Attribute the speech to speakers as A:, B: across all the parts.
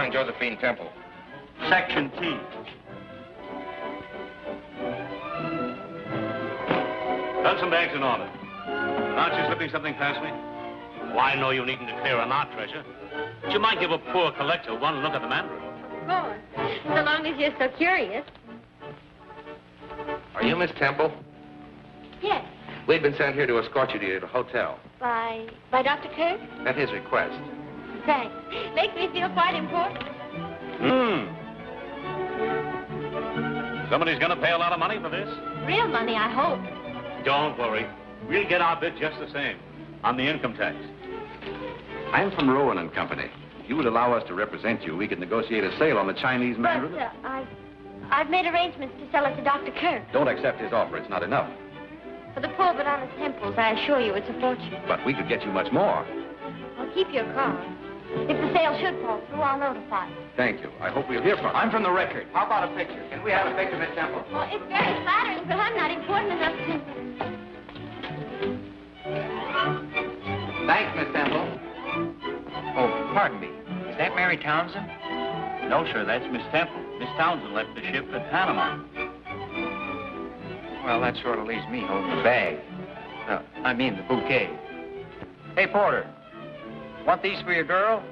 A: find Josephine Temple?
B: Section T.
C: Got some bags in order. Aren't you slipping something past me? Oh, I know you needn't declare an art treasure. But you might give a poor collector one look at the Mandarin.
D: Of course. So long as you're so curious.
A: Are you Miss Temple?
D: Yes.
A: We've been sent here to escort you to the hotel.
D: By Dr. Kirk?
A: At his request.
D: Thanks. Makes me feel quite important.
C: Somebody's gonna pay a lot of money for this?
D: Real money, I hope.
C: Don't worry. We'll get our bit just the same. On the income tax.
E: I'm from Rowan and Company. If you would allow us to represent you, we could negotiate a sale on the Chinese Mandarin.
D: But, I've made arrangements to sell it to Dr. Kirk.
E: Don't accept his offer. It's not enough.
D: For the poor but honest Temples, I assure you it's a fortune.
E: But we could get you much more.
D: I'll keep your card. If the sale should fall through, I'll notify you.
E: Thank you. I hope we'll hear from you.
A: I'm from the Record. How about a picture? Can we have a picture, Miss Temple?
D: Well, it's very flattering, but I'm not important enough to...
A: Thanks, Miss Temple. Oh, pardon me. Is that Mary Townsend?
B: No, sir, that's Miss Temple. Miss Townsend left the ship at Panama.
A: Well, that sort of leaves me holding the bag. I mean the bouquet. Hey, Porter. Want these for your girl?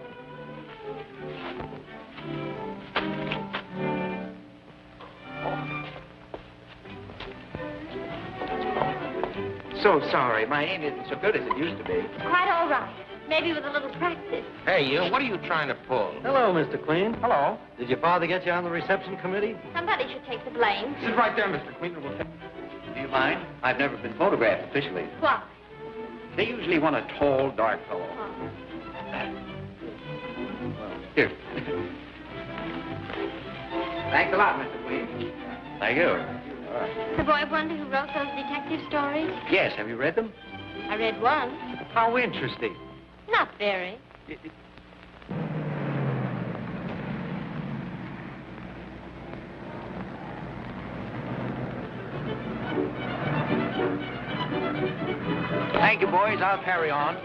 A: So sorry. My aim isn't so good as it used to be.
D: Quite all right. Maybe with a little practice.
A: Hey, you, what are you trying to pull?
F: Hello, Mr. Queen.
A: Hello.
F: Did your father get you on the reception committee?
D: Somebody should take the blame.
A: Sit right there, Mr. Queen.
E: Do you mind? I've never been photographed officially.
D: What?
E: They usually want a tall, dark fellow.
D: Oh.
E: Here.
A: Thanks a lot, Mr. Queen.
E: Thank you. All right.
D: The boy wonder who wrote those detective stories?
E: Yes, have you read them?
D: I read one.
E: How interesting.
D: Not very.
A: Thank you, boys. I'll carry on.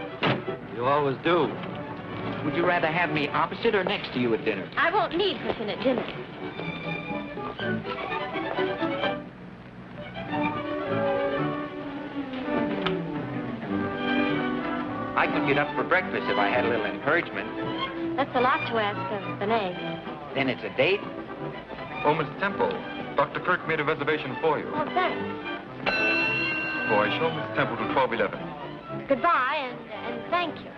F: You always do.
A: Would you rather have me opposite or next to you at dinner?
D: I won't need cooking at dinner.
A: I could get up for breakfast if I had a little encouragement.
D: That's a lot to ask of an egg.
A: Then it's a date?
G: Oh, Miss Temple, Dr. Kirk made a reservation for you.
D: Oh, thanks.
G: Oh, I show Miss Temple to 1211.
D: Goodbye, and thank you.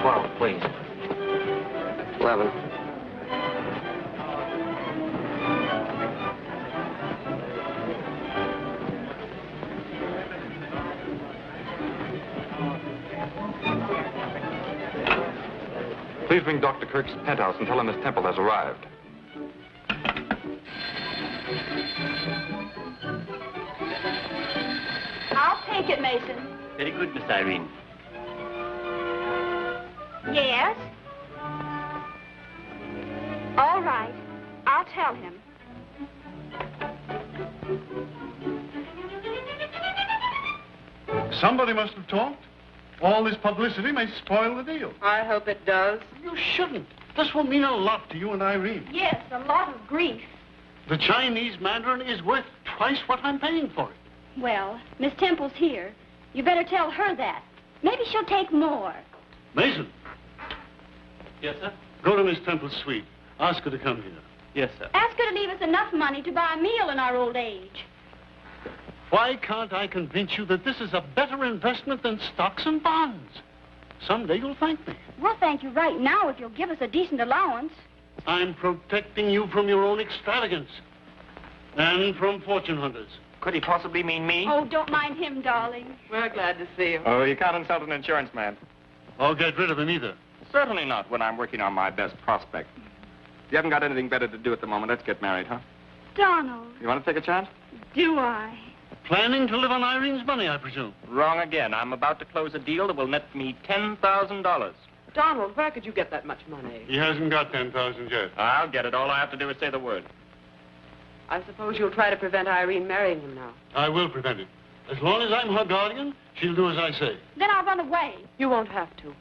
A: $12, please.
F: 11.
G: Please ring Dr. Kirk's penthouse and tell him Miss Temple has arrived.
D: I'll take it, Mason.
B: Very good, Miss Irene.
D: Yes? All right. I'll tell him.
H: Somebody must have talked. All this publicity may spoil the deal.
I: I hope it does.
H: You shouldn't. This will mean a lot to you and Irene.
D: Yes, a lot of grief.
H: The Chinese Mandarin is worth twice what I'm paying for it.
D: Well, Miss Temple's here. You better tell her that. Maybe she'll take more.
H: Mason,
B: Yes, sir?
H: go to Miss Temple's suite. Ask her to come here.
B: Yes, sir.
D: Ask her to leave us enough money to buy a meal in our old age.
H: Why can't I convince you that this is a better investment than stocks and bonds? Someday you'll thank me.
D: We'll thank you right now if you'll give us a decent allowance.
H: I'm protecting you from your own extravagance. And from fortune hunters.
A: Could he possibly mean me?
D: Oh, don't mind him, darling.
I: We're glad to see you.
A: Oh, you can't insult an insurance man.
H: Or get rid of him either.
A: Certainly not when I'm working on my best prospect. You haven't got anything better to do at the moment. Let's get married, huh?
D: Donald,
A: You want to take a chance?
D: do I?
H: Planning to live on Irene's money, I presume.
A: Wrong again. I'm about to close a deal that will net me $10,000.
I: Donald, where could you get that much money?
H: He hasn't got 10,000 yet.
A: I'll get it. All I have to do is say the word.
I: I suppose you'll try to prevent Irene marrying him now.
H: I will prevent it. As long as I'm her guardian, she'll do as I say.
D: Then I'll run away.
I: You won't have to.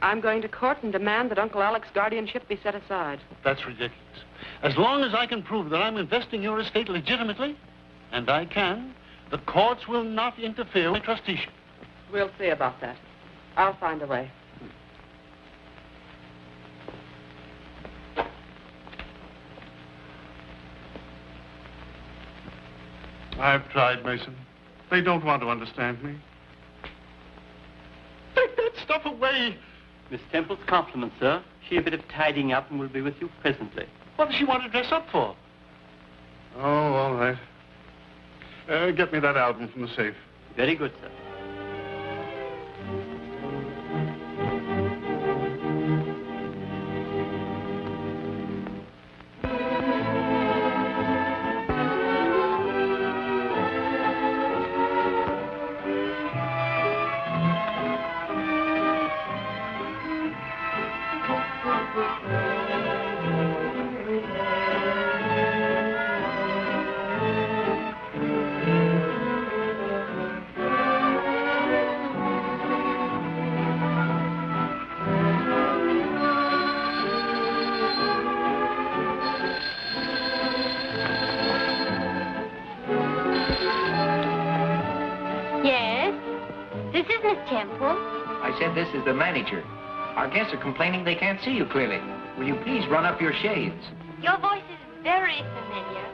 I: I'm going to court and demand that Uncle Alec's guardianship be set aside.
H: That's ridiculous. As long as I can prove that I'm investing your estate legitimately, and I can, the courts will not interfere with trusteeship.
I: We'll see about that. I'll find a way.
H: I've tried, Mason. They don't want to understand me. Take that stuff away.
J: Miss Temple's compliments, sir. She a bit of tidying up and will be with you presently.
H: What does she want to dress up for? Oh, all right. Get me that album from the safe.
J: Very good, sir.
A: I said this is the manager. Our guests are complaining they can't see you clearly. Will you please run up your shades?
K: Your voice is very familiar,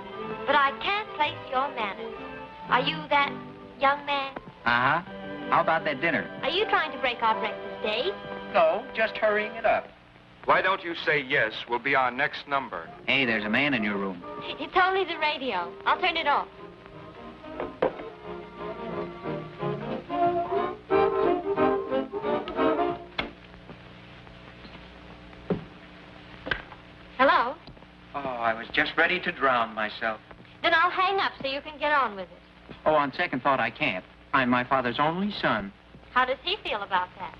K: but I can't place your manners. Are you that young man?
A: Uh-huh. How about that dinner?
K: Are you trying to break our breakfast date?
A: No, just hurrying it up.
G: Why don't you say yes? Will be our next number.
A: Hey, there's a man in your room.
K: It's only the radio. I'll turn it off. Hello?
A: Oh, I was just ready to drown myself.
K: Then I'll hang up so you can get on with it.
A: Oh, on second thought, I can't. I'm my father's only son.
K: How does he feel about that?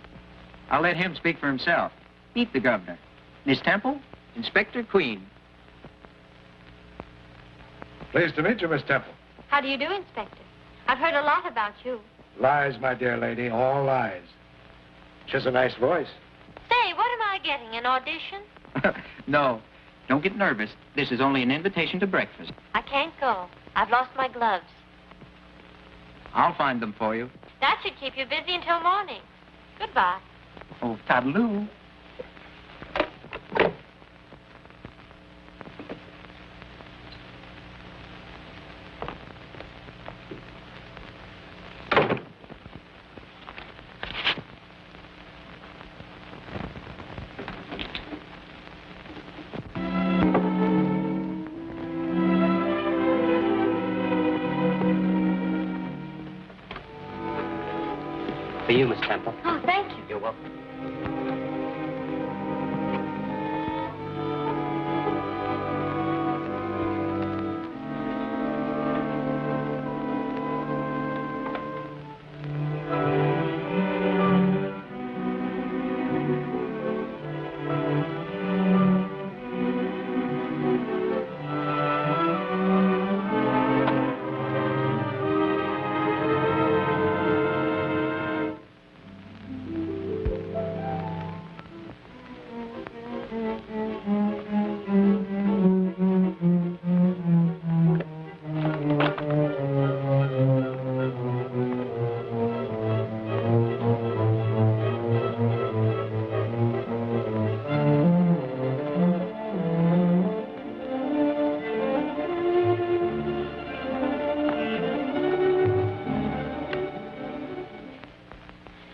A: I'll let him speak for himself. Meet the governor. Miss Temple, Inspector Queen.
L: Pleased to meet you, Miss Temple.
K: How do you do, Inspector? I've heard a lot about you.
L: Lies, my dear lady, all lies. She has a nice voice.
K: Say, what am I getting, an audition?
A: No, don't get nervous. This is only an invitation to breakfast.
K: I can't go. I've lost my gloves.
A: I'll find them for you.
K: That should keep you busy until morning. Goodbye.
A: Oh, toodaloo.
J: For you, Miss Temple.
K: Oh, thank you.
J: You're welcome.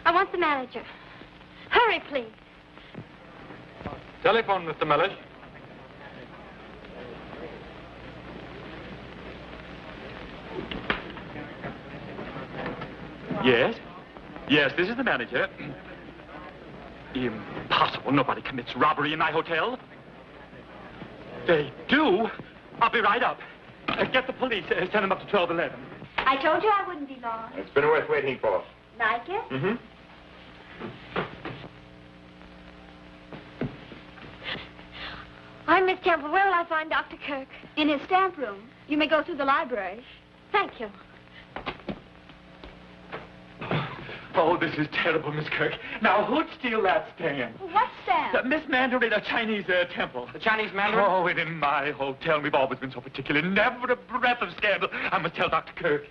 K: I want the manager. Hurry, please.
G: Telephone, Mr. Mellish.
M: Yes? Yes, this is the manager. Impossible. Nobody commits robbery in my hotel. They do? I'll be right up. Get the police. Send them up to 1211.
D: I told you I wouldn't be long.
L: It's been worth waiting for.
D: Like it?
L: Mm-hmm.
D: I'm Miss Temple. Where will I find Dr. Kirk? In his stamp room. You may go through the library. Thank you.
M: Oh, this is terrible, Miss Kirk. Now, who'd steal that stamp?
D: What's that?
M: Miss Mandarin, a Chinese temple.
F: The Chinese Mandarin?
M: Oh, and in my hotel, we've always been so particular. Never a breath of scandal. I must tell Dr. Kirk.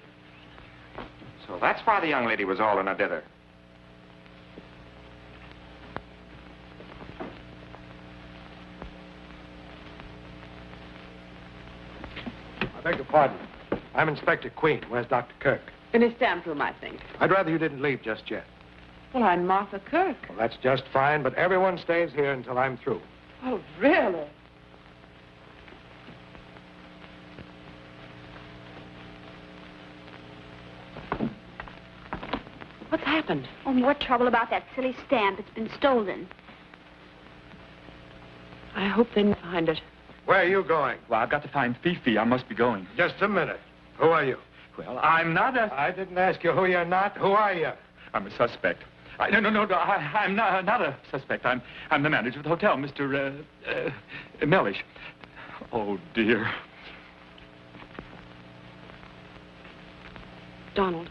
G: So that's why the young lady was all in a dither.
L: I beg your pardon. I'm Inspector Queen. Where's Dr. Kirk?
I: In his stamp room, I think.
L: I'd rather you didn't leave just yet.
I: Well, I'm Martha Kirk.
L: Well, that's just fine, but everyone stays here until I'm through.
I: Oh, really? What's happened?
D: Oh, more trouble about that silly stamp. It's been stolen.
I: I hope they find it.
L: Where are you going?
M: Well, I've got to find Fifi. I must be going.
L: Just a minute. Who are you?
M: Well, I'm not a...
L: I didn't ask you who you're not. Who are you?
M: I'm a suspect. No, I'm not a suspect. I'm the manager of the hotel, Mr. Mellish. Oh, dear.
I: Donald,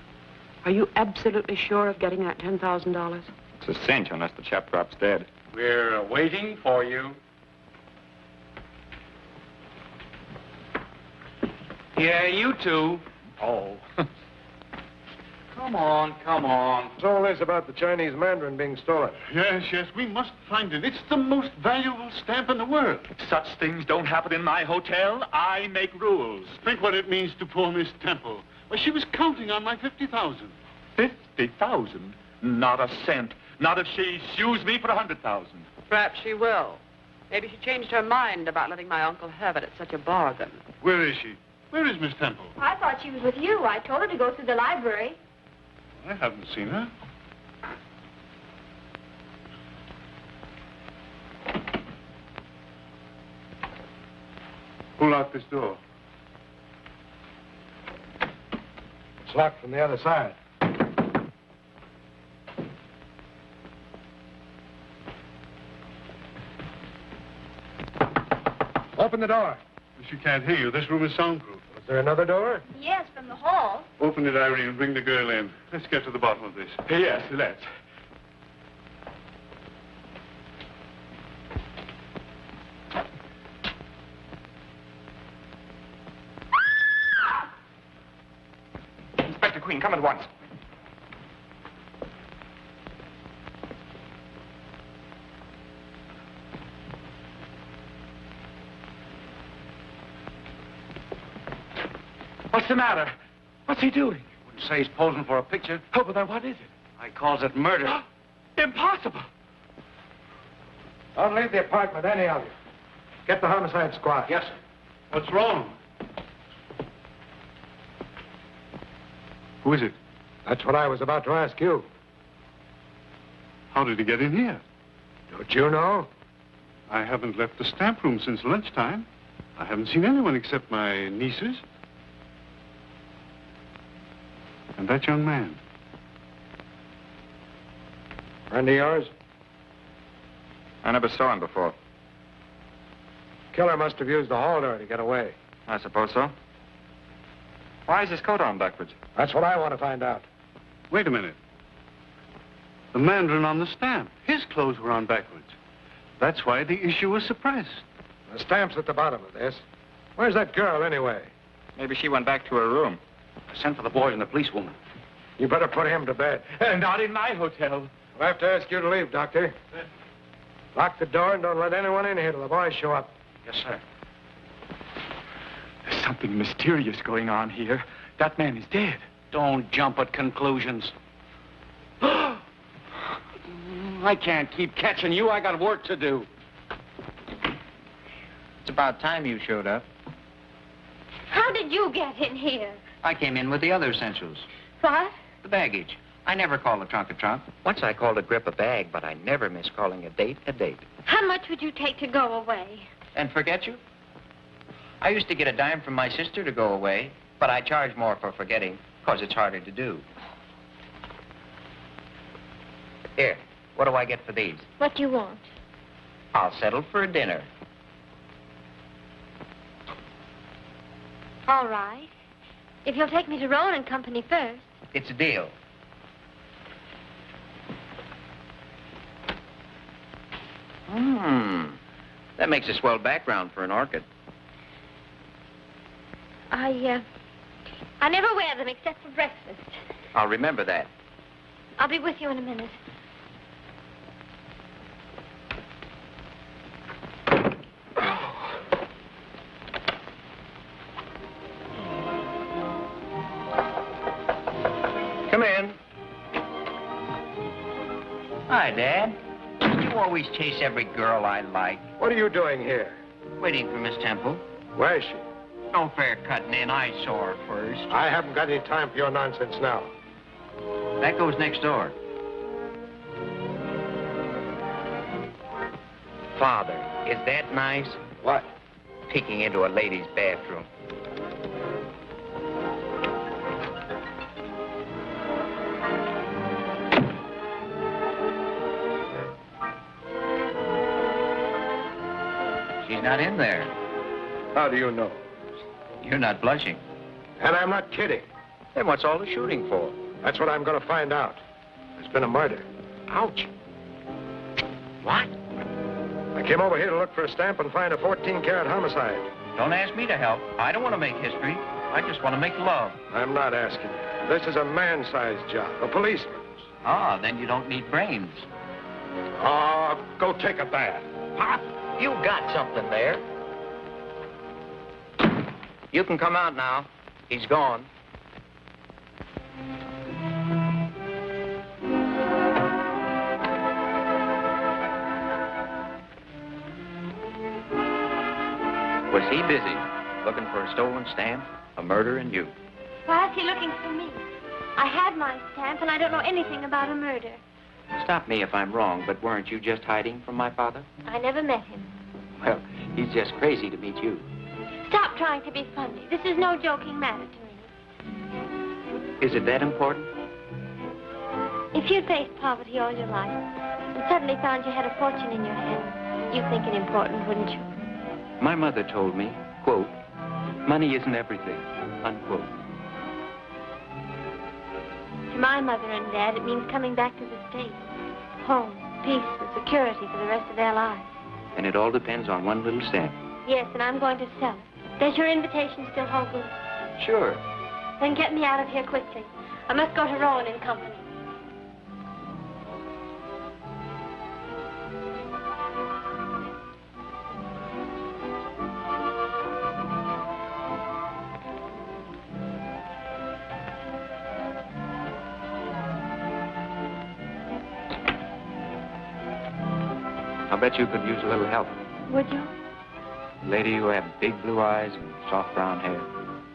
I: are you absolutely sure of getting that $10,000?
G: It's a cinch unless the chap drops dead.
B: We're waiting for you. Yeah, you two.
M: Oh.
B: Come on, come on.
L: What's all this about the Chinese Mandarin being stolen?
H: Yes, we must find it. It's the most valuable stamp in the world.
M: Such things don't happen in my hotel. I make rules.
H: Think what it means to poor Miss Temple. Well, she was counting on my 50,000.
M: 50,000? Not a cent. Not if she sues me for 100,000.
I: Perhaps she will. Maybe she changed her mind about letting my uncle have it at such a bargain.
H: Where is she? Where is Miss Temple?
D: I thought she was with you. I told her to go through the library.
H: I haven't seen her. Who locked this door?
L: It's locked from the other side. Open the door.
H: She can't hear you. This room is soundproof.
L: Is there another door?
D: Yes, from the hall.
H: Open it, Irene, and bring the girl in. Let's get to the bottom of this.
M: Yes, let's.
G: Inspector Queen, come at once.
M: What's the matter? What's he doing?
F: Wouldn't say he's posing for a picture.
M: Oh, but then what is it?
F: I calls it murder.
M: Impossible.
L: Don't leave the apartment, any of you. Get the homicide squad.
F: Yes, sir.
H: What's wrong? Who is it?
L: That's what I was about to ask you.
H: How did he get in here?
L: Don't you know?
H: I haven't left the stamp room since lunchtime. I haven't seen anyone except my nieces. And that young man.
L: Friend of yours?
G: I never saw him before.
L: Killer must have used the hall door to get away.
G: I suppose so. Why is his coat on backwards?
L: That's what I want to find out.
H: Wait a minute. The Mandarin on the stamp. His clothes were on backwards. That's why the issue was suppressed.
L: The stamp's at the bottom of this. Where's that girl, anyway?
G: Maybe she went back to her room.
F: I sent for the boys and the policewoman.
L: You better put him to bed.
M: Not in my hotel.
L: I'll have to ask you to leave, Doctor. Lock the door and don't let anyone in here till the boys show up.
F: Yes, sir.
M: There's something mysterious going on here. That man is dead.
F: Don't jump at conclusions. I can't keep catching you. I got work to do.
A: It's about time you showed up.
D: How did you get in here?
A: I came in with the other essentials.
D: What?
A: The baggage. I never call a trunk a trunk. Once I called a grip a bag, but I never miss calling a date a date.
D: How much would you take to go away?
A: And forget you? I used to get a dime from my sister to go away, but I charge more for forgetting, because it's harder to do. Here, what do I get for these?
D: What do you want?
A: I'll settle for a dinner.
D: All right. If you'll take me to Rowan and Company first.
A: It's a deal. That makes a swell background for an orchid.
K: I never wear them except for breakfast.
A: I'll remember that.
K: I'll be with you in a minute.
A: Come in. Hi, Dad. You always chase every girl I like.
L: What are you doing here?
A: Waiting for Miss Temple.
L: Where is she?
A: No fair cutting in. I saw her first.
L: I haven't got any time for your nonsense now.
A: That goes next door. Father, is that nice?
L: What?
A: Peeking into a lady's bathroom. She's not in there.
L: How do you know?
A: You're not blushing.
L: And I'm not kidding.
A: Then what's all the shooting for?
L: That's what I'm going to find out. There's been a murder.
A: Ouch. What?
L: I came over here to look for a stamp and find a 14-carat homicide.
A: Don't ask me to help. I don't want to make history. I just want to make love.
L: I'm not asking you. This is a man-sized job, a policeman's.
A: Ah, then you don't need brains.
L: Oh, go take a bath.
A: Pop, you got something there. You can come out now. He's gone. Was he busy looking for a stolen stamp, a murder, and you?
K: Why is he looking for me? I had my stamp, and I don't know anything about a murder.
A: Stop me if I'm wrong, but weren't you just hiding from my father?
K: I never met him.
A: Well, he's just crazy to meet you.
K: Stop trying to be funny. This is no joking matter to me.
A: Is it that important?
K: If you'd faced poverty all your life and suddenly found you had a fortune in your hands, you'd think it important, wouldn't you?
A: My mother told me, quote, money isn't everything, unquote.
K: To my mother and Dad, it means coming back to the States. Home, peace, and security for the rest of their lives.
A: And it all depends on one little stamp.
K: Yes, and I'm going to sell it. Does your invitation still hold good?
A: Sure.
K: Then get me out of here quickly. I must go to Rowan and Company.
A: I'll bet you could use a little help.
K: Would you?
A: Lady, you have big blue eyes and soft brown hair.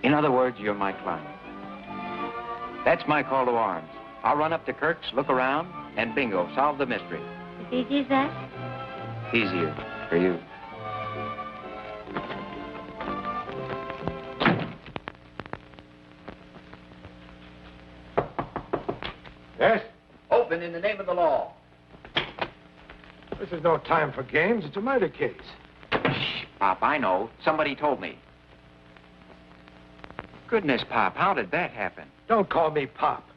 A: In other words, you're my client. That's my call to arms. I'll run up to Kirk's, look around, and bingo, solve the mystery.
K: As easy as that?
A: Easier for you.
L: Yes?
A: Open in the name of the law.
L: This is no time for games. It's a murder case.
A: Shh, Pop, I know. Somebody told me. Goodness, Pop, how did that happen?
L: Don't call me Pop.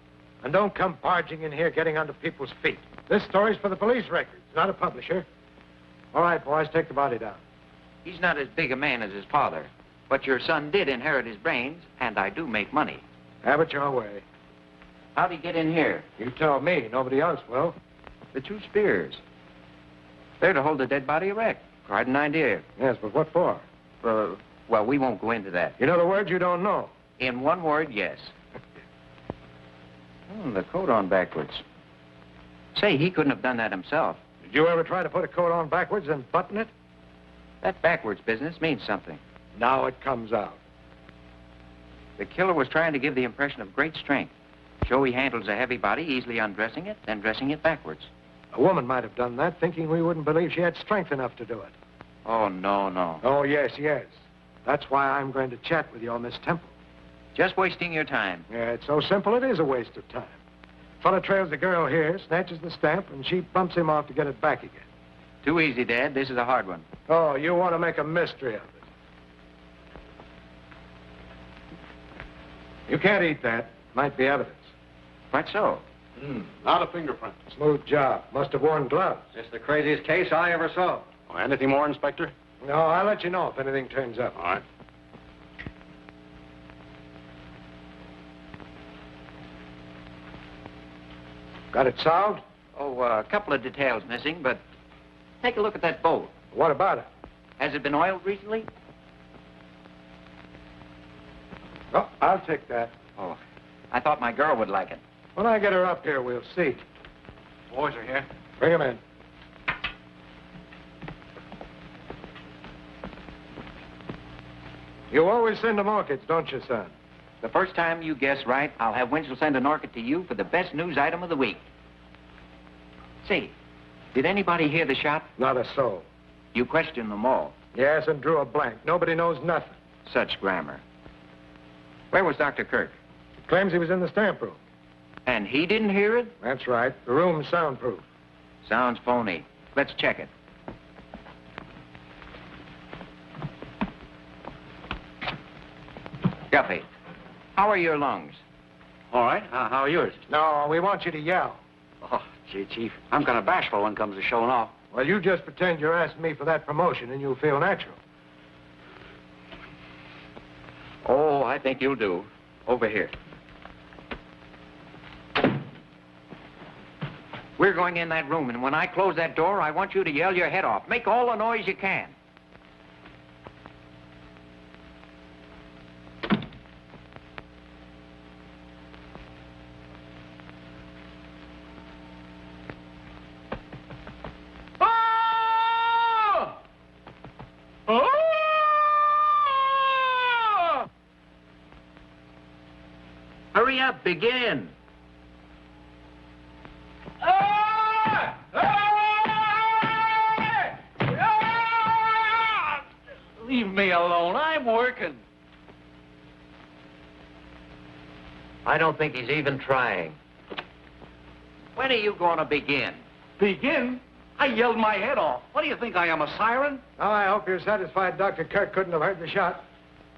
L: And don't come barging in here getting under people's feet. This story's for the police records, not a publisher. All right, boys, take the body down.
A: He's not as big a man as his father. But your son did inherit his brains, and I do make money.
L: Have it your way.
A: How'd he get in here?
L: You tell me. Nobody else will.
A: The two spears. They're to hold the dead body erect. Quite an idea.
L: Yes, but what for?
A: Well, we won't go into that.
L: You know the words you don't know.
A: In one word, yes. The coat on backwards. Say, he couldn't have done that himself.
L: Did you ever try to put a coat on backwards and button it?
A: That backwards business means something.
L: Now it comes out.
A: The killer was trying to give the impression of great strength. Show he handles a heavy body, easily undressing it, then dressing it backwards.
L: A woman might have done that, thinking we wouldn't believe she had strength enough to do it.
A: Oh, no.
L: Oh, yes. That's why I'm going to chat with your Miss Temple.
A: Just wasting your time.
L: Yeah, it's so simple it is a waste of time. Fella trails the girl here, snatches the stamp, and she bumps him off to get it back again.
A: Too easy, Dad. This is a hard one.
L: Oh, you want to make a mystery of it. You can't eat that. Might be evidence.
A: What so?
F: Not a fingerprint.
L: Smooth job. Must have worn gloves.
A: It's the craziest case I ever saw.
F: Oh, anything more, Inspector?
L: No, I'll let you know if anything turns up.
F: All right.
L: Got it solved?
A: Oh, a couple of details missing, but take a look at that boat.
L: What about it?
A: Has it been oiled recently?
L: Oh, I'll take that.
A: Oh, I thought my girl would like it.
L: When I get her up here, we'll see.
F: Boys are here.
L: Bring him in. You always send them orchids, don't you, son?
A: The first time you guess right, I'll have Winchell send an orchid to you for the best news item of the week. Say, did anybody hear the shot?
L: Not a soul.
A: You questioned them all.
L: Yes, and drew a blank. Nobody knows nothing.
A: Such grammar. Where was Dr. Kirk?
L: Claims he was in the stamp room.
A: And he didn't hear it?
L: That's right. The room's soundproof.
A: Sounds phony. Let's check it. Guffey, how are your lungs?
F: All right. How are yours?
L: No, we want you to yell.
F: Oh, gee, Chief, I'm kind of bashful when it comes to showing off.
L: Well, you just pretend you're asking me for that promotion and you'll feel natural.
A: Oh, I think you'll do. Over here. We're going in that room, and when I close that door, I want you to yell your head off. Make all the noise you can. Hurry up, begin.
F: Leave me alone. I'm working.
A: I don't think he's even trying. When are you going to begin?
F: Begin? I yelled my head off. What do you think I am, a siren?
L: Well, I hope you're satisfied Dr. Kirk couldn't have heard the shot.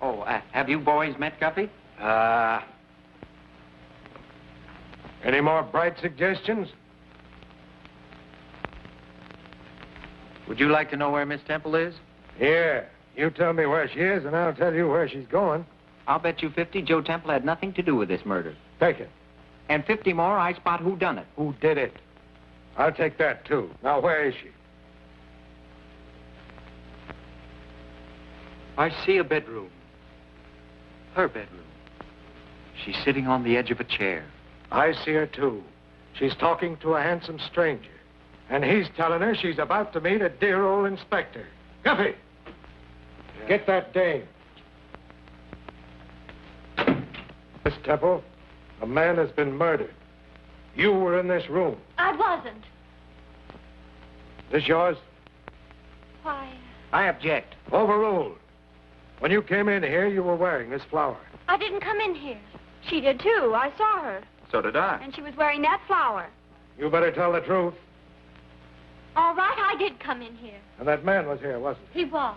A: Oh, have you boys met Guffey?
L: Any more bright suggestions?
A: Would you like to know where Miss Temple is?
L: Here. You tell me where she is, and I'll tell you where she's going.
A: I'll bet you 50 Joe Temple had nothing to do with this murder.
L: Take it.
A: And 50 more, I spot who done it.
L: Who did it? I'll take that, too. Now, where is she?
A: I see a bedroom. Her bedroom. She's sitting on the edge of a chair.
L: I see her, too. She's talking to a handsome stranger. And he's telling her she's about to meet a dear old inspector. Guffey! Yeah. Get that dame. Miss Temple, a man has been murdered. You were in this room.
K: I wasn't.
L: This yours?
K: Why,
A: I object.
L: Overruled. When you came in here, you were wearing this flower.
K: I didn't come in here. She did, too. I saw her.
E: So did I.
K: And she was wearing that flower.
L: You better tell the truth.
K: All right, I did come in here.
L: And that man was here, wasn't
K: He was.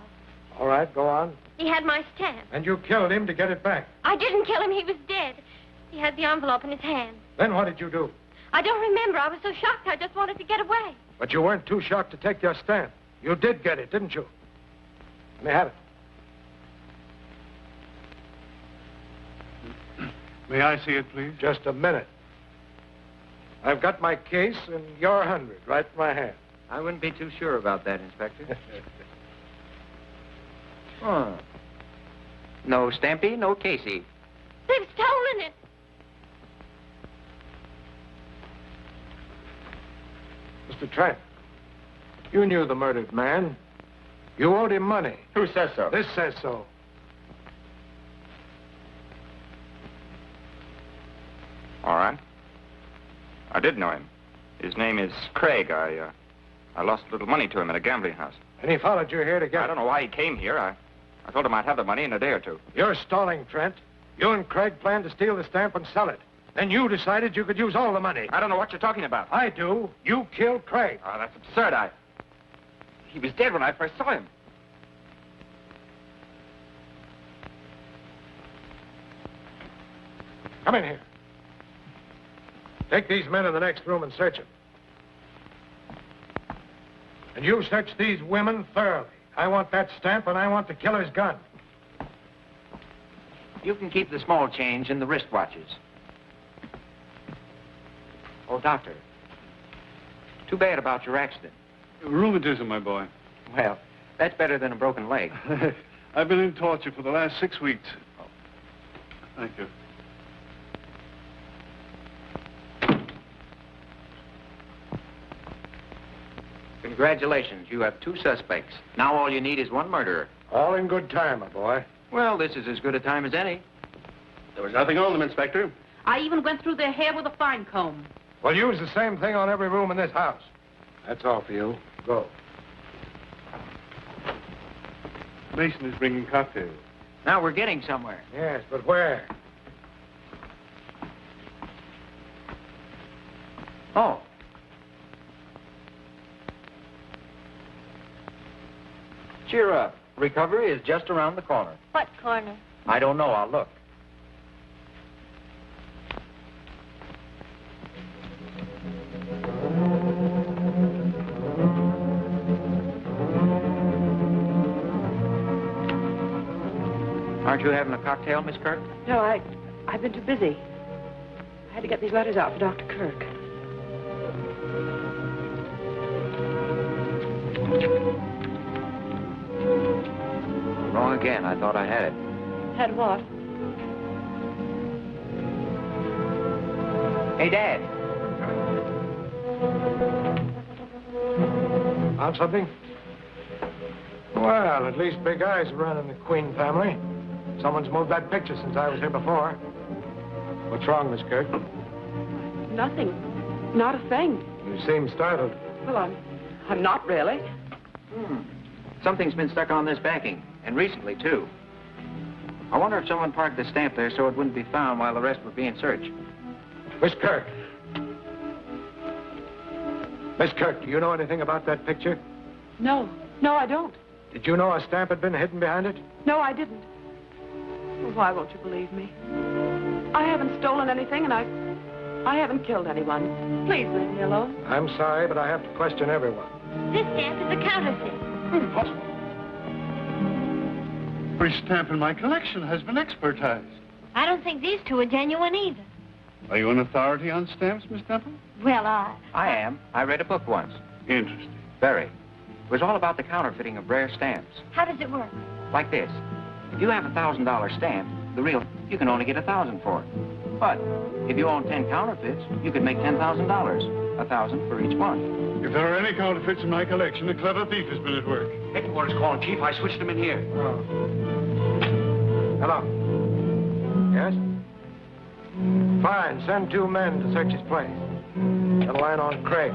L: he? All right, go on.
K: He had my stamp.
L: And you killed him to get it back.
K: I didn't kill him. He was dead. He had the envelope in his hand.
L: Then what did you do?
K: I don't remember. I was so shocked I just wanted to get away.
L: But you weren't too shocked to take your stamp. You did get it, didn't you? Let me have it.
H: May I see it, please?
L: Just a minute. I've got my case and your 100 right in my hand.
A: I wouldn't be too sure about that, Inspector. Huh. No Stampy, no Casey.
K: They've stolen it.
L: Mr. Trent, you knew the murdered man. You owed him money.
E: Who says so?
L: This says so.
G: All right. I did know him. His name is Craig. I lost a little money to him at a gambling house.
L: And he followed you here to get
G: I don't know why he came here. I told him I'd have the money in a day or two.
L: You're stalling, Trent. You and Craig planned to steal the stamp and sell it. Then you decided you could use all the money.
G: I don't know what you're talking about.
L: I do. You killed Craig.
G: Oh, that's absurd. He was dead when I first saw him.
L: Come in here. Take these men in the next room and search them. And you search these women thoroughly. I want that stamp, and I want the killer's gun.
A: You can keep the small change in the wristwatches. Oh, Doctor. Too bad about your accident.
N: Rheumatism, my boy.
A: Well, that's better than a broken leg.
N: I've been in torture for the last 6 weeks. Oh. Thank you.
A: Congratulations. You have 2 suspects. Now all you need is 1 murderer.
L: All in good time, my boy.
A: Well, this is as good a time as any.
C: There was nothing on them, Inspector.
I: I even went through their hair with a fine comb.
L: Well, use the same thing on every room in this house. That's all for you. Go.
N: Mason is bringing cocktails.
A: Now we're getting somewhere.
L: Yes, but where?
A: Oh. Cheer up. Recovery is just around the corner.
K: What corner?
A: I don't know. I'll look. Aren't you having a cocktail, Miss Kirk?
I: No, I've been too busy. I had to get these letters out for Dr. Kirk.
A: Wrong again. I thought I had it.
I: Had what?
A: Hey, Dad.
L: Found something? Well, at least big eyes are running the Queen family. Someone's moved that picture since I was here before. What's wrong, Miss Kirk?
I: Nothing. Not a thing.
L: You seem startled.
I: Well, I'm not really.
A: Something's been stuck on this backing, and recently, too. I wonder if someone parked the stamp there so it wouldn't be found while the rest were being searched.
L: Miss Kirk. Miss Kirk, do you know anything about that picture?
I: No. No, I don't.
L: Did you know a stamp had been hidden behind it?
I: No, I didn't. Well, why won't you believe me? I haven't stolen anything, and I haven't killed anyone. Please leave me alone.
L: I'm sorry, but I have to question everyone.
K: This stamp is a counterfeit.
N: Impossible. Every stamp in my collection has been expertized.
K: I don't think these 2 are genuine either.
N: Are you an authority on stamps, Miss Temple?
K: Well,
A: I am. I read a book once.
N: Interesting.
A: Very. It was all about the counterfeiting of rare stamps.
K: How does it work?
A: Like this. If you have a $1,000 stamp, the real, you can only get $1,000 for it. But if you own 10 counterfeits, you could make $10,000. $1,000 for each one.
N: If there are any counterfeits in my collection, a clever thief has been at work.
F: Headquarters calling, Chief. I switched them in here.
L: Oh. Hello. Yes? Fine. Send 2 men to search his place. Got a line on Craig.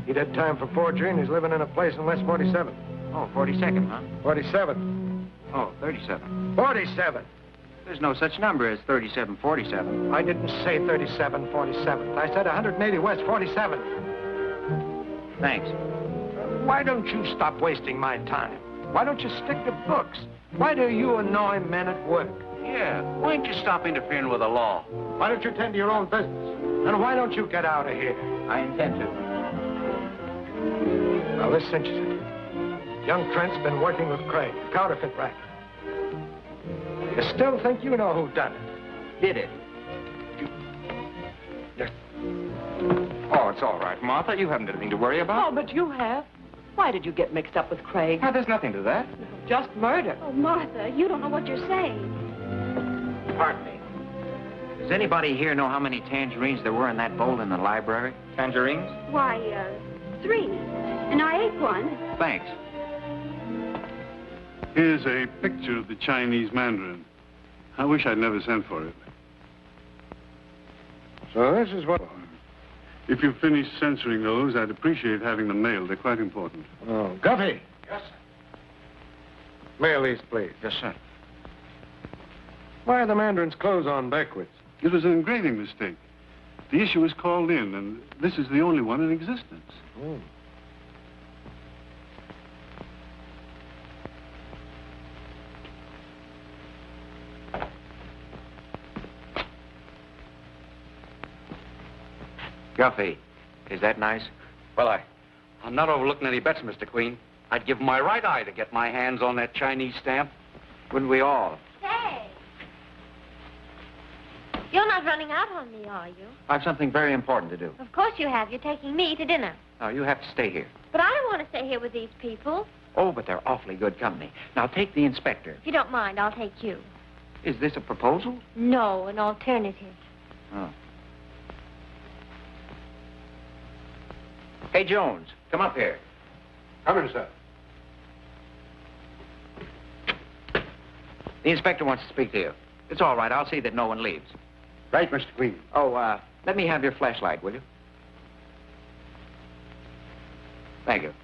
L: He did time for forgery, and he's living in a place in West 47th.
A: Oh, 42nd, huh?
L: 47th.
A: Oh, 37.
L: 47.
A: There's no such number as 3747.
L: I didn't say 37, 47th. I said 180 West 47th.
A: Thanks.
L: Why don't you stop wasting my time? Why don't you stick to books? Why do you annoy men at work?
F: Yeah, why don't you stop interfering with the law?
L: Why don't you tend to your own business? And why don't you get out of here?
A: I intend to.
L: Well, this cinches it. Young Trent's been working with Craig, the counterfeit racket. You still think you know who done it?
A: Did it?
G: Oh, it's all right, Martha. You haven't anything to worry about.
I: Oh, but you have. Why did you get mixed up with Craig?
G: Now, there's nothing to that.
I: Just murder.
D: Oh, Martha, you don't know what you're saying.
A: Pardon me. Does anybody here know how many tangerines there were in that bowl in the library?
G: Tangerines?
D: Why, 3. And I ate one.
A: Thanks.
N: Here's a picture of the Chinese Mandarin. I wish I'd never sent for it.
L: So this is what...
N: If you've finished censoring those, I'd appreciate having them mailed. They're quite important.
L: Oh, Guffey. Yes, sir. Mail these, please.
N: Yes, sir.
L: Why are the Mandarin's clothes on backwards?
N: It was an engraving mistake. The issue was called in, and this is the only one in existence.
L: Oh.
A: Guffey, is that nice?
F: Well, I'm not overlooking any bets, Mr. Queen. I'd give my right eye to get my hands on that Chinese stamp.
A: Wouldn't we all?
K: Say. You're not running out on me, are you?
A: I've something very important to do.
K: Of course you have. You're taking me to dinner.
A: No, you have to stay here.
K: But I don't want to stay here with these people.
A: Oh, but they're awfully good company. Now, take the inspector.
K: If you don't mind, I'll take you.
A: Is this a proposal?
K: No, an alternative.
A: Oh. Hey, Jones, come up here.
L: Come in, sir.
A: The inspector wants to speak to you. It's all right. I'll see that no one leaves.
L: Right, Mr. Queen.
A: Oh, let me have your flashlight, will you? Thank you.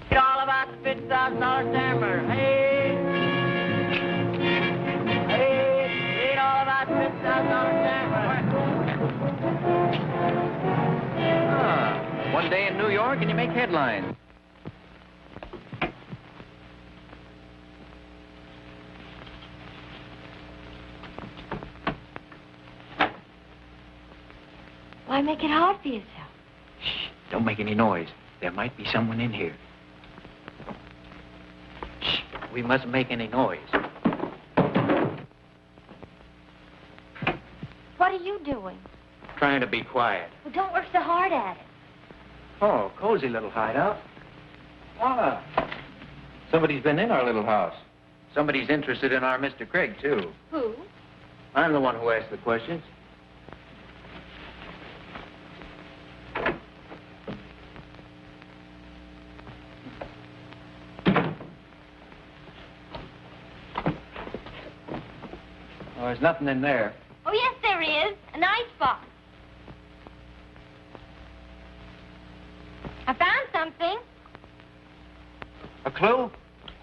O: It's all about the $50,000 stammer. Hey! Hey! It's all about the $50,000 stammer.
A: One day in New York and you make headlines.
K: Why make it hard for yourself?
A: Shh, don't make any noise. There might be someone in here. Shh, we mustn't make any noise.
K: What are you doing?
A: Trying to be quiet.
K: Well, don't work so hard at it.
A: Oh, cozy little hideout. Ah, somebody's been in our little house. Somebody's interested in our Mr. Craig, too.
K: Who?
A: I'm the one who asked the questions. Oh, there's nothing in there.
K: Oh, yes, there is. An icebox. I found something.
A: A clue?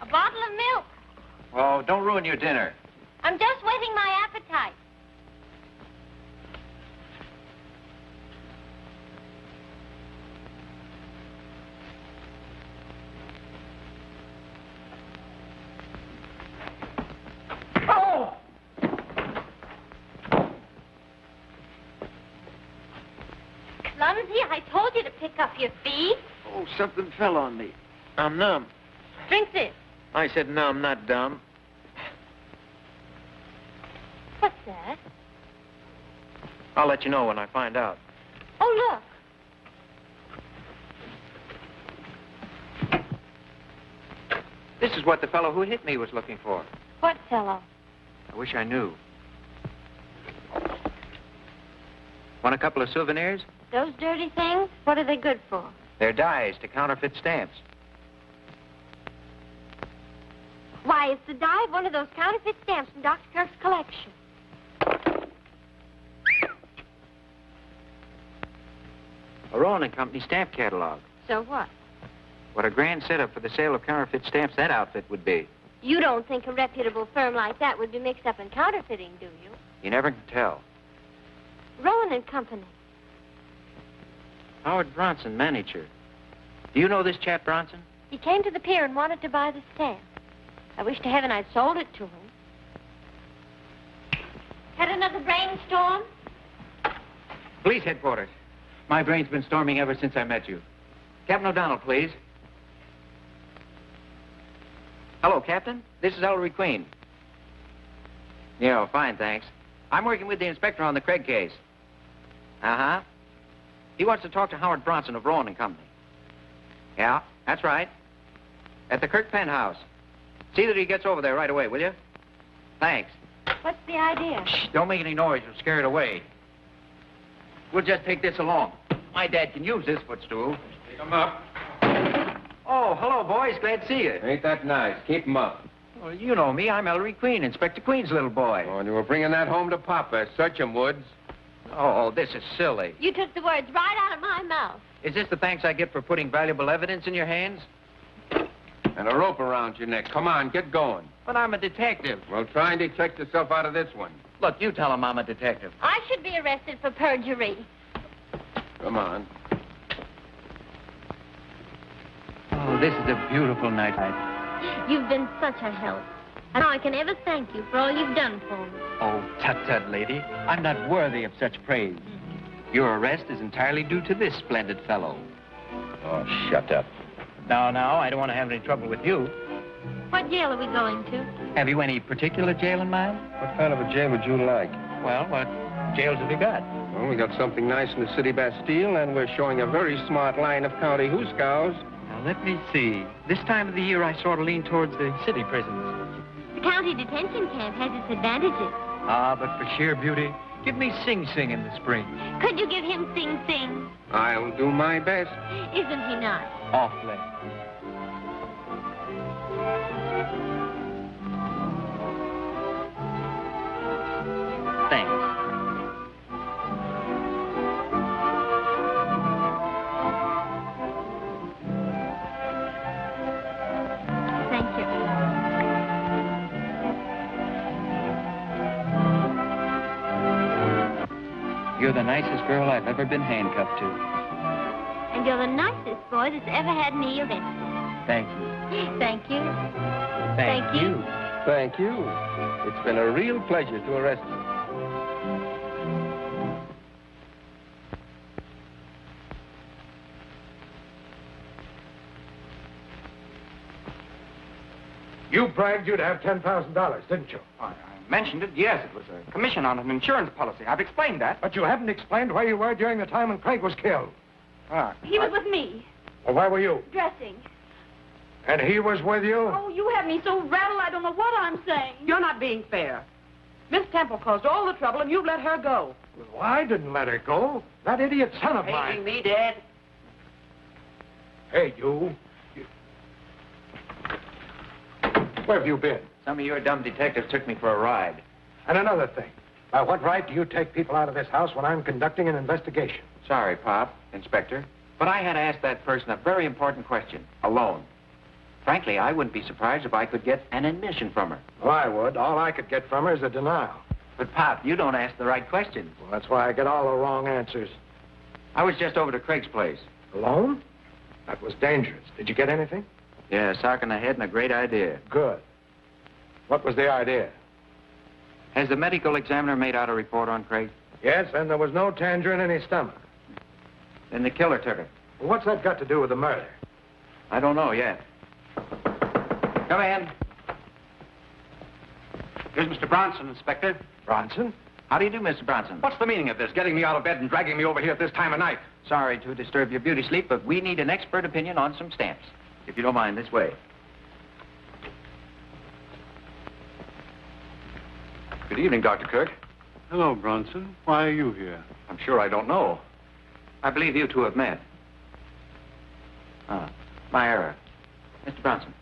K: A bottle of milk.
A: Oh, don't ruin your dinner.
K: I'm just whetting my appetite.
A: Oh!
K: Clumsy, I told you to pick up your feet.
P: Oh, something fell on me. I'm numb.
K: Drink this.
P: I said numb, not dumb.
K: What's that?
P: I'll let you know when I find out.
K: Oh, look.
A: This is what the fellow who hit me was looking for.
K: What fellow?
A: I wish I knew. Want a couple of souvenirs?
K: Those dirty things? What are they good for?
A: They're dies to counterfeit stamps.
K: Why, it's the dye of one of those counterfeit stamps from Dr. Kirk's collection.
A: A Rowan & Company stamp catalog.
K: So what?
A: What a grand setup for the sale of counterfeit stamps that outfit would be.
K: You don't think a reputable firm like that would be mixed up in counterfeiting, do you?
A: You never can tell.
K: Rowan & Company.
A: Howard Bronson, manager. Do you know this chap, Bronson?
K: He came to the pier and wanted to buy the stamp. I wish to heaven I'd sold it to him. Had another brainstorm?
A: Police headquarters. My brain's been storming ever since I met you. Captain O'Donnell, please. Hello, Captain. This is Ellery Queen. Yeah, fine, thanks. I'm working with the inspector on the Craig case. Uh-huh. He wants to talk to Howard Bronson of Rowan & Company. Yeah, that's right. At the Kirk penthouse. See that he gets over there right away, will you? Thanks.
K: What's the idea?
A: Shh, don't make any noise. You'll scare it away. We'll just take this along. My dad can use this footstool.
E: Pick 'em up.
A: Oh, hello, boys. Glad to see you.
E: Ain't that nice? Keep 'em up.
A: Well, you know me. I'm Ellery Queen, Inspector Queen's little boy.
E: Oh, and you were bringing that home to Papa. Search 'em, Woods.
A: Oh, this is silly.
K: You took the words right out of my mouth.
A: Is this the thanks I get for putting valuable evidence in your hands?
E: And a rope around your neck. Come on, get going.
A: But I'm a detective.
E: Well, try and detect yourself out of this one.
A: Look, you tell him I'm a detective.
K: I should be arrested for perjury.
E: Come on.
A: Oh, this is a beautiful night.
K: You've been such a help. And how I can ever thank you for all you've done for me.
A: Oh, tut-tut, lady. I'm not worthy of such praise. Your arrest is entirely due to this splendid fellow.
E: Oh, shut up.
A: Now, I don't want to have any trouble with you.
K: What jail are we going to?
A: Have you any particular jail in mind?
Q: What kind of a jail would you like?
A: Well, what jails have you got?
Q: Well, we got something nice in the city Bastille, and we're showing a very smart line of county hooscows.
A: Now, let me see. This time of the year, I sort of lean towards the city prisons.
K: The county detention camp has its advantages.
A: Ah, but for sheer beauty, give me Sing Sing in the spring.
K: Could you give him Sing Sing?
Q: I'll do my best.
K: Isn't he nice?
A: Awfully. Thanks.
K: Thank you.
A: You're the nicest girl I've ever been handcuffed to.
K: And you're the nicest boy that's ever had me arrested.
A: Thank you.
K: Thank you.
A: Thank you.
Q: Thank you. It's been a real pleasure to arrest you.
L: You bragged you'd have $10,000, didn't you?
G: I mentioned it, yes. It was a commission on an insurance policy. I've explained that.
L: But you haven't explained where you were during the time when Craig was killed.
D: He was with me,
L: Well, where were you?
D: dressing.
L: And he was with you?
D: Oh, you have me so rattled I don't know what I'm saying.
I: You're not being fair. Miss Temple caused all the trouble, and you've let her go.
L: Well, I didn't let her go. That idiot son of mine.
O: Hating me, Dad?
L: Hey, you. Where have you been?
A: Some of your dumb detectives took me for a ride.
L: And another thing. By what right do you take people out of this house when I'm conducting an investigation?
A: Sorry, Pop, Inspector, but I had to ask that person a very important question, alone. Frankly, I wouldn't be surprised if I could get an admission from her.
L: Well, I would. All I could get from her is a denial.
A: But, Pop, you don't ask the right questions.
L: Well, that's why I get all the wrong answers.
A: I was just over to Craig's place.
L: Alone? That was dangerous. Did you get anything?
A: Yeah, a sock in the head and a great idea.
L: Good. What was the idea?
A: Has the medical examiner made out a report on Craig?
L: Yes, and there was no tangerine in his stomach.
A: Then the killer took it.
L: Well, what's that got to do with the murder?
A: I don't know yet. Come in.
F: Here's Mr. Bronson, Inspector.
L: Bronson?
A: How do you do, Mr. Bronson?
E: What's the meaning of this? Getting me out of bed and dragging me over here at this time of night?
A: Sorry to disturb your beauty sleep, but we need an expert opinion on some stamps. If you don't mind, this way.
E: Good evening, Dr. Kirk.
N: Hello, Bronson. Why are you here?
E: I'm sure I don't know.
A: I believe you two have met. Ah, my error. Mr. Bronson.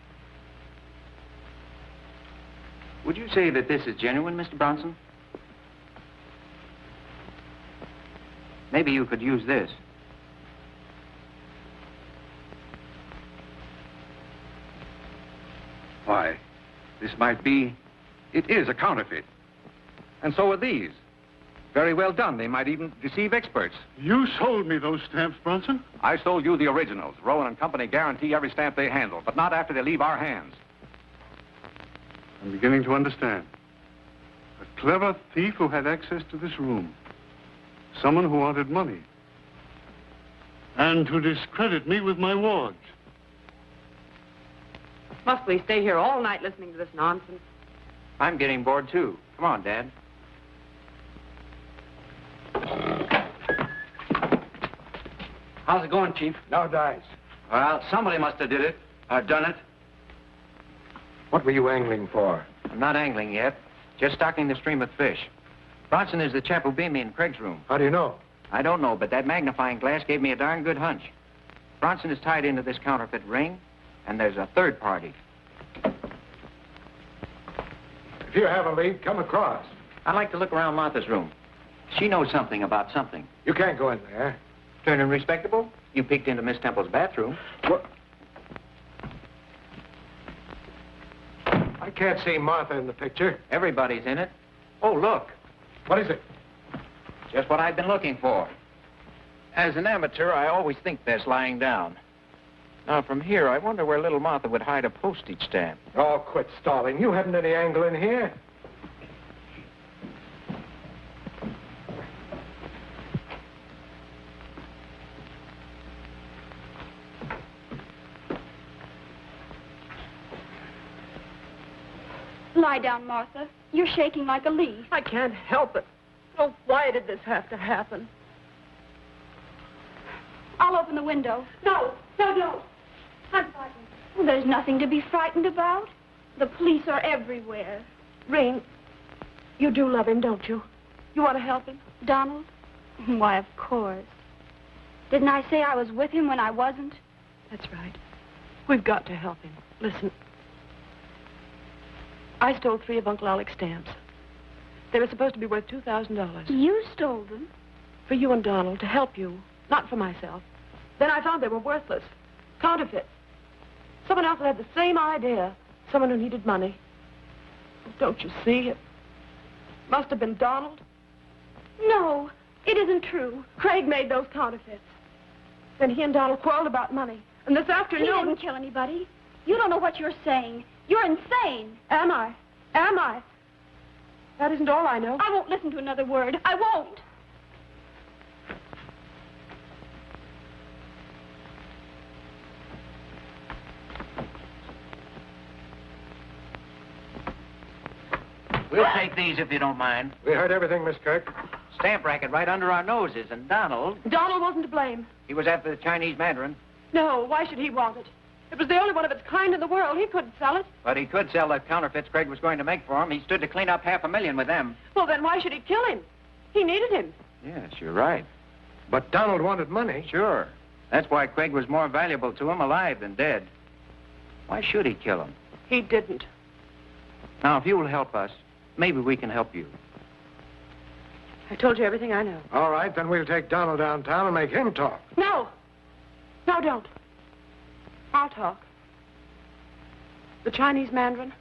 A: Would you say that this is genuine, Mr. Bronson? Maybe you could use this.
E: Why, this might be... It is a counterfeit. And so are these. Very well done. They might even deceive experts.
N: You sold me those stamps, Bronson.
E: I sold you the originals. Rowan and Company guarantee every stamp they handle, but not after they leave our hands.
N: I'm beginning to understand. A clever thief who had access to this room. Someone who wanted money. And to discredit me with my wards.
I: Must we stay here all night listening to this nonsense?
A: I'm getting bored, too. Come on, Dad.
F: How's it going, Chief?
L: No dice.
F: Well, somebody must have did it. Done it.
L: What were you angling for?
A: I'm not angling yet. Just stocking the stream with fish. Bronson is the chap who beat me in Craig's room.
L: How do you know?
A: I don't know, but that magnifying glass gave me a darn good hunch. Bronson is tied into this counterfeit ring, and there's a third party.
L: If you have a lead, come across.
A: I'd like to look around Martha's room. She knows something about something.
L: You can't go in there.
A: Turning respectable? You peeked into Miss Temple's bathroom.
L: What? I can't see Martha in the picture.
A: Everybody's in it. Oh, look.
L: What is it?
A: Just what I've been looking for. As an amateur, I always think best lying down. Now, from here, I wonder where little Martha would hide a postage stamp.
L: Oh, quit stalling. You haven't any angle in here.
D: Lie down, Martha. You're shaking like a leaf.
I: I can't help it. Oh, why did this have to happen?
D: I'll open the window.
I: No, don't. I'm frightened.
D: Well, there's nothing to be frightened about. The police are everywhere.
I: Ring, you do love him, don't you? You want to help him?
D: Donald? Why, of course. Didn't I say I was with him when I wasn't?
I: That's right. We've got to help him. Listen. I stole 3 of Uncle Alec's stamps. They were supposed to be worth $2,000.
D: You stole them?
I: For you and Donald, to help you, not for myself. Then I found they were worthless. Counterfeit. Someone else had the same idea. Someone who needed money. Don't you see? It must have been Donald.
D: No, it isn't true.
I: Craig made those counterfeits. Then he and Donald quarreled about money. And this afternoon...
D: He didn't kill anybody. You don't know what you're saying. You're insane.
I: Am I? Am I? That isn't all I know.
D: I won't listen to another word. I won't.
A: We'll take these if you don't mind.
L: We heard everything, Miss Kirk.
A: Stamp racket right under our noses, and Donald...
I: Donald wasn't to blame.
A: He was after the Chinese Mandarin.
I: No, why should he want it? It was the only one of its kind in the world. He couldn't sell it.
A: But he could sell the counterfeits Craig was going to make for him. He stood to clean up $500,000 with them.
I: Well, then why should he kill him? He needed him.
A: Yes, you're right.
L: But Donald wanted money.
A: Sure. That's why Craig was more valuable to him alive than dead. Why should he kill him?
I: He didn't.
A: Now, if you will help us, maybe we can help you.
I: I told you everything I know.
L: All right, then we'll take Donald downtown and make him talk.
I: No. No, don't. I'll talk. The Chinese Mandarin.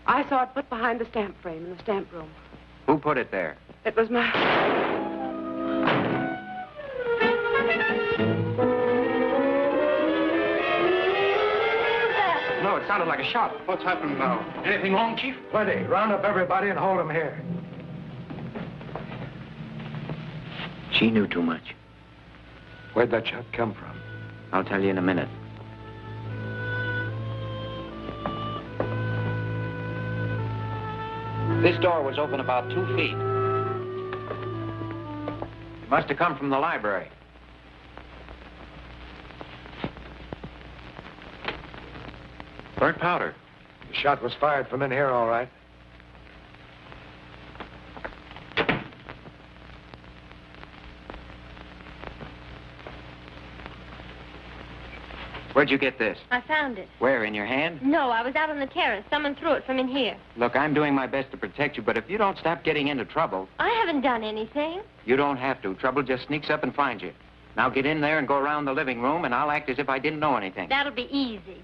I: I saw it put behind the stamp frame in the stamp room.
A: Who put it there?
I: It was my...
F: No, it sounded like a shot.
N: What's happened now?
F: Anything wrong, Chief?
L: Plenty. Round up everybody and hold them here.
A: She knew too much.
L: Where'd that shot come from?
A: I'll tell you in a minute. This door was open about 2 feet. It must have come from the library. Burnt powder.
L: The shot was fired from in here, all right.
A: Where'd you get this?
K: I found it.
A: Where, in your hand?
K: No, I was out on the terrace. Someone threw it from in here.
A: Look, I'm doing my best to protect you, but if you don't stop getting into trouble...
K: I haven't done anything.
A: You don't have to. Trouble just sneaks up and finds you. Now get in there and go around the living room, and I'll act as if I didn't know anything.
K: That'll be easy.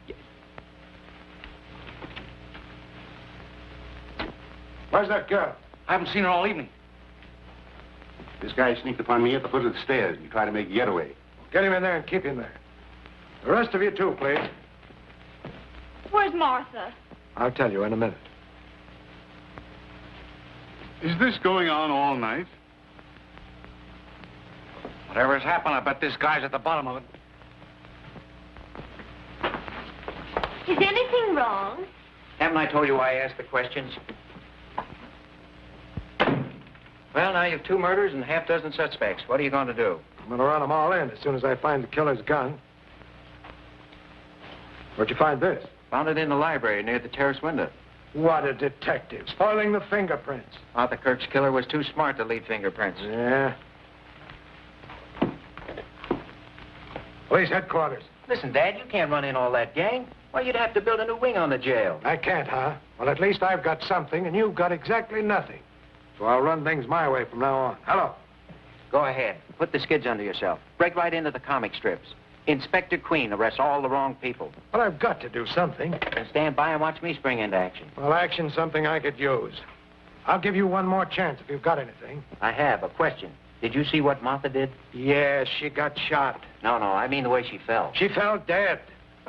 L: Where's that girl?
F: I haven't seen her all evening.
R: This guy sneaked upon me at the foot of the stairs. He tried to make a getaway.
L: Get him in there and keep him there. The rest of you, too, please.
D: Where's Martha?
L: I'll tell you in a minute.
N: Is this going on all night?
F: Whatever's happened, I bet this guy's at the bottom of it.
K: Is anything wrong?
A: Haven't I told you why I asked the questions? Well, now you've 2 murders and half dozen suspects. What are you going to do?
L: I'm going to run them all in as soon as I find the killer's gun. Where'd you find this?
A: Found it in the library near the terrace window.
L: What a detective. Spoiling the fingerprints.
A: Arthur Kirk's killer was too smart to leave fingerprints.
L: Yeah. Police headquarters.
A: Listen, Dad, you can't run in all that gang. Why, you'd have to build a new wing on the jail.
L: I can't, huh? Well, at least I've got something, and you've got exactly nothing. So I'll run things my way from now on. Hello.
A: Go ahead. Put the skids under yourself. Break right into the comic strips. Inspector Queen arrests all the wrong people.
L: Well, I've got to do something.
A: And stand by and watch me spring into action.
L: Well, action's something I could use. I'll give you one more chance if you've got anything.
A: I have a question. Did you see what Martha did?
L: Yeah, she got shot.
A: No, I mean the way she fell.
L: She fell dead.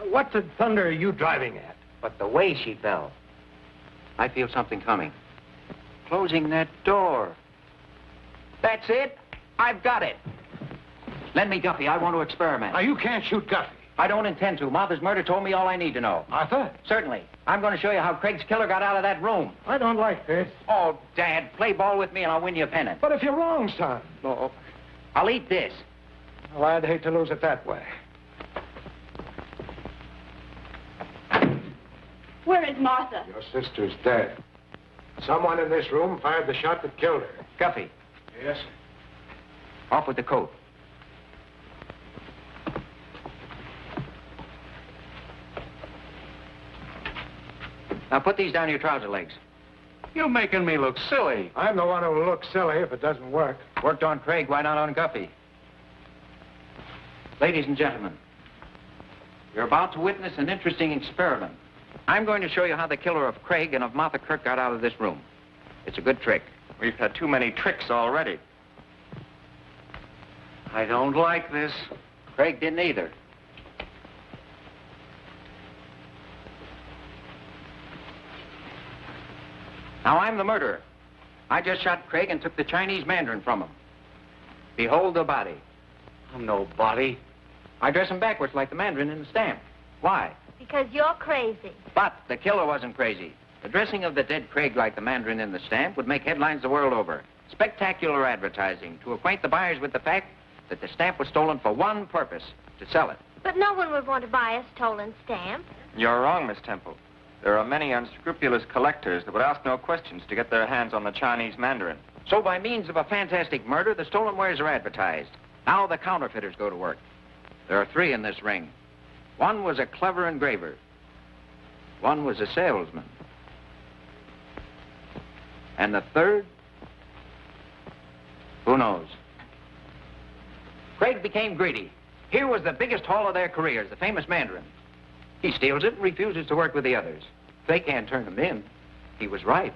L: What the thunder are you driving at?
A: But the way she fell. I feel something coming. Closing that door. That's it. I've got it. Lend me Guffey. I want to experiment.
L: Now, you can't shoot Guffey.
A: I don't intend to. Martha's murder told me all I need to know.
L: Arthur?
A: Certainly. I'm going to show you how Craig's killer got out of that room.
L: I don't like this.
A: Oh, Dad, play ball with me and I'll win you a pennant.
L: But if you're wrong, son.
A: No. I'll eat this.
L: Well, I'd hate to lose it that way.
D: Where is Martha?
L: Your sister's dead. Someone in this room fired the shot that killed her.
A: Guffey.
L: Yes?
A: Off with the coat. Now put these down your trouser legs.
F: You're making me look silly.
L: I'm the one who'll look silly if it doesn't work.
A: Worked on Craig, why not on Guffey? Ladies and gentlemen, you're about to witness an interesting experiment. I'm going to show you how the killer of Craig and of Martha Kirk got out of this room. It's a good trick.
G: We've had too many tricks already.
F: I don't like this.
A: Craig didn't either. Now, I'm the murderer. I just shot Craig and took the Chinese Mandarin from him. Behold the body.
F: I'm no body.
A: I dress him backwards like the Mandarin in the stamp. Why?
K: Because you're crazy.
A: But the killer wasn't crazy. The dressing of the dead Craig like the Mandarin in the stamp would make headlines the world over. Spectacular advertising to acquaint the buyers with the fact that the stamp was stolen for one purpose, to sell it.
K: But no one would want to buy a stolen stamp.
G: You're wrong, Miss Temple. There are many unscrupulous collectors that would ask no questions to get their hands on the Chinese Mandarin.
A: So by means of a fantastic murder, the stolen wares are advertised. Now the counterfeiters go to work. There are 3 in this ring. One was a clever engraver. One was a salesman. And the third? Who knows? Craig became greedy. Here was the biggest haul of their careers, the famous Mandarin. He steals it and refuses to work with the others. They can't turn him in. He was right,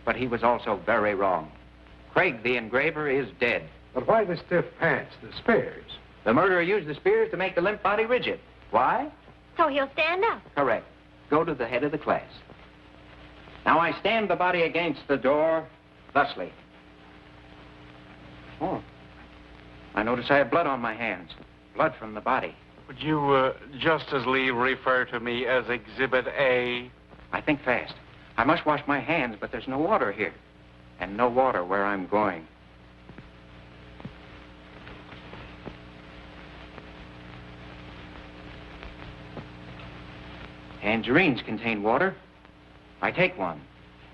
A: but he was also very wrong. Craig, the engraver, is dead.
L: But why the stiff pants, the spears?
A: The murderer used the spears to make the limp body rigid. Why?
K: So he'll stand up.
A: Correct. Go to the head of the class. Now I stand the body against the door, thusly. Oh. I notice I have blood on my hands. Blood from the body.
F: Would you just as leave refer to me as Exhibit A?
A: I think fast. I must wash my hands, but there's no water here. And no water where I'm going. Tangerines contain water. I take one.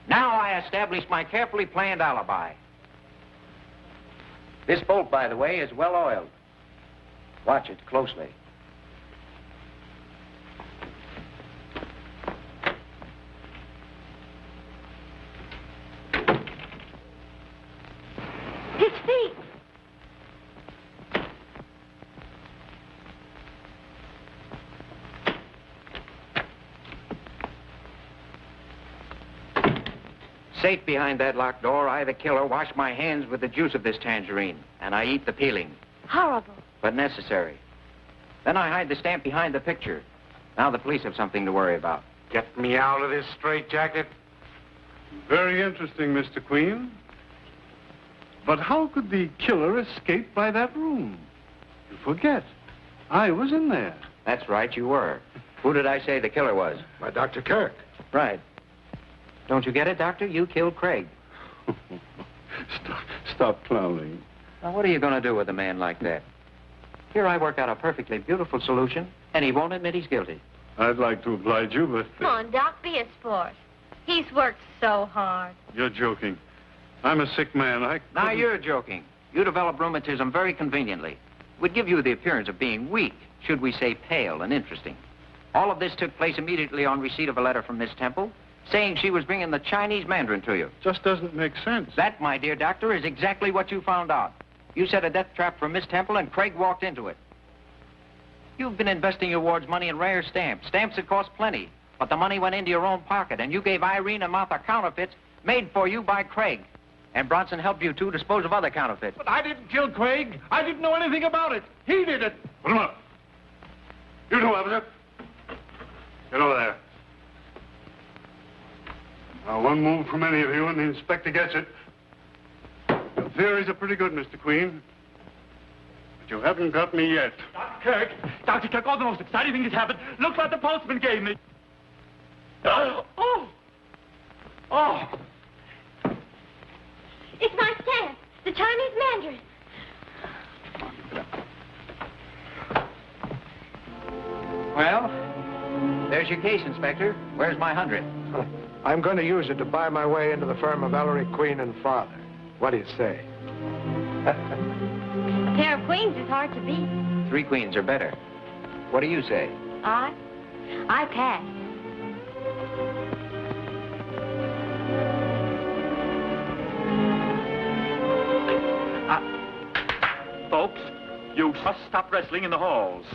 A: Now I establish my carefully planned alibi. This bolt, by the way, is well oiled. Watch it closely.
K: His feet.
A: Safe behind that locked door, I, the killer, wash my hands with the juice of this tangerine, and I eat the peeling.
K: Horrible.
A: But necessary. Then I hide the stamp behind the picture. Now the police have something to worry about.
F: Get me out of this straitjacket.
N: Very interesting, Mr. Queen. But how could the killer escape by that room? You forget. I was in there.
A: That's right, you were. Who did I say the killer was?
L: By Dr. Kirk.
A: Right. Don't you get it, Doctor? You killed Craig.
N: Stop clowning.
A: Now, what are you going to do with a man like that? Here I work out a perfectly beautiful solution, and he won't admit he's guilty.
N: I'd like to oblige you, but...
K: Come on, Doc, be a sport. He's worked so hard.
N: You're joking. I'm a sick man.
A: Now you're joking. You develop rheumatism very conveniently. It would give you the appearance of being weak, should we say pale and interesting. All of this took place immediately on receipt of a letter from Miss Temple, saying she was bringing the Chinese Mandarin to you.
N: Just doesn't make sense.
A: That, my dear doctor, is exactly what you found out. You set a death trap for Miss Temple, and Craig walked into it. You've been investing your ward's money in rare stamps that cost plenty, but the money went into your own pocket, and you gave Irene and Martha counterfeits made for you by Craig. And Bronson helped you, too, dispose of other counterfeits.
L: But I didn't kill Craig. I didn't know anything about it. He did it.
N: Put him up. You two, officer. Get over there. Now, one move from any of you and the inspector gets it. Your theories are pretty good, Mr. Queen. But you haven't got me yet.
M: Dr. Kirk, all the most exciting thing has happened. Look what the postman gave me. Oh! Oh!
K: It's my stamp, the Chinese Mandarin.
A: Well, there's your case, Inspector. Where's my 100?
L: I'm going to use it to buy my way into the firm of Ellery Queen and Father. What do you say?
K: A pair of queens is hard to beat.
A: 3 queens are better. What do you say?
K: I pass.
M: Folks, you must stop wrestling in the halls.